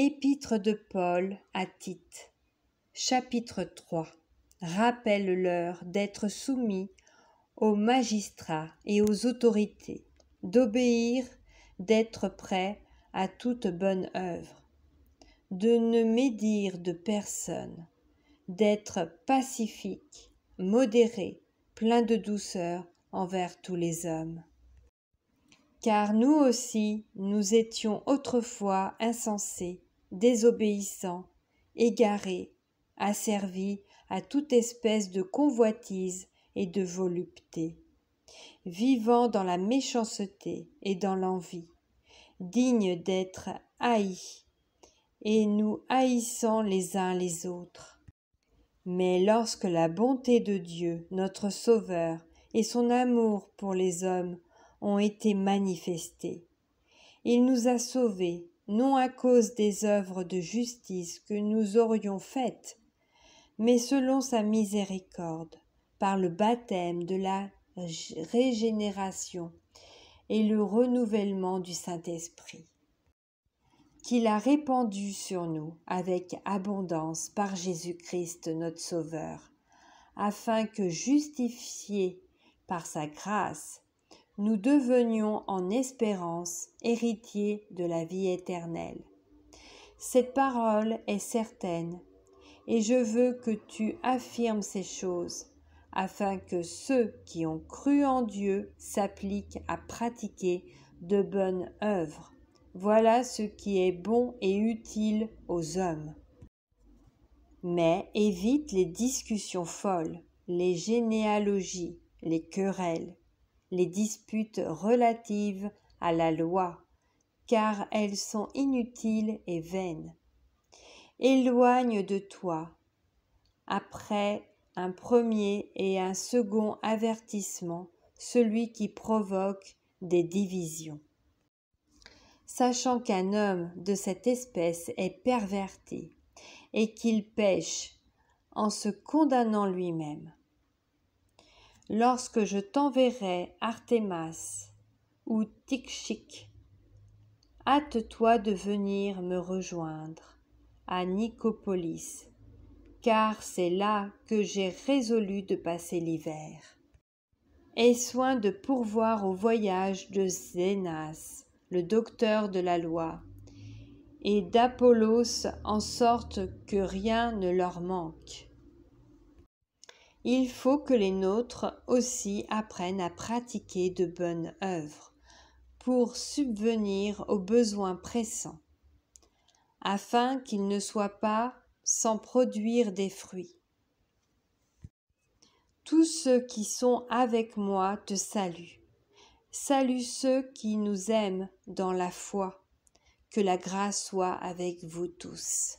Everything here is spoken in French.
Épître de Paul à Tite, chapitre 3. Rappelle-leur d'être soumis aux magistrats et aux autorités, d'obéir, d'être prêts à toute bonne œuvre, de ne médire de personne, d'être pacifique, modéré, plein de douceur envers tous les hommes. Car nous aussi, nous étions autrefois insensés, désobéissants, égarés, asservis à toute espèce de convoitise et de volupté, vivant dans la méchanceté et dans l'envie, dignes d'être haïs, et nous haïssant les uns les autres. Mais lorsque la bonté de Dieu, notre Sauveur, et son amour pour les hommes ont été manifestés, il nous a sauvés, non à cause des œuvres de justice que nous aurions faites, mais selon sa miséricorde, par le baptême de la régénération et le renouvellement du Saint-Esprit, qu'il a répandu sur nous avec abondance par Jésus-Christ notre Sauveur, afin que, justifiés par sa grâce, nous devenions en espérance héritiers de la vie éternelle. Cette parole est certaine, et je veux que tu affirmes ces choses, afin que ceux qui ont cru en Dieu s'appliquent à pratiquer de bonnes œuvres. Voilà ce qui est bon et utile aux hommes. Mais évite les discussions folles, les généalogies, les querelles, les disputes relatives à la loi, car elles sont inutiles et vaines. Éloigne de toi, après un premier et un second avertissement, celui qui provoque des divisions. Sachant qu'un homme de cette espèce est perverti et qu'il pêche en se condamnant lui-même. Lorsque je t'enverrai Artémas ou Tychik, hâte-toi de venir me rejoindre à Nicopolis, car c'est là que j'ai résolu de passer l'hiver. Aie soin de pourvoir au voyage de Zénas, le docteur de la loi, et d'Apollos, en sorte que rien ne leur manque. Il faut que les nôtres aussi apprennent à pratiquer de bonnes œuvres pour subvenir aux besoins pressants, afin qu'ils ne soient pas sans produire des fruits. Tous ceux qui sont avec moi te saluent. Salue ceux qui nous aiment dans la foi. Que la grâce soit avec vous tous.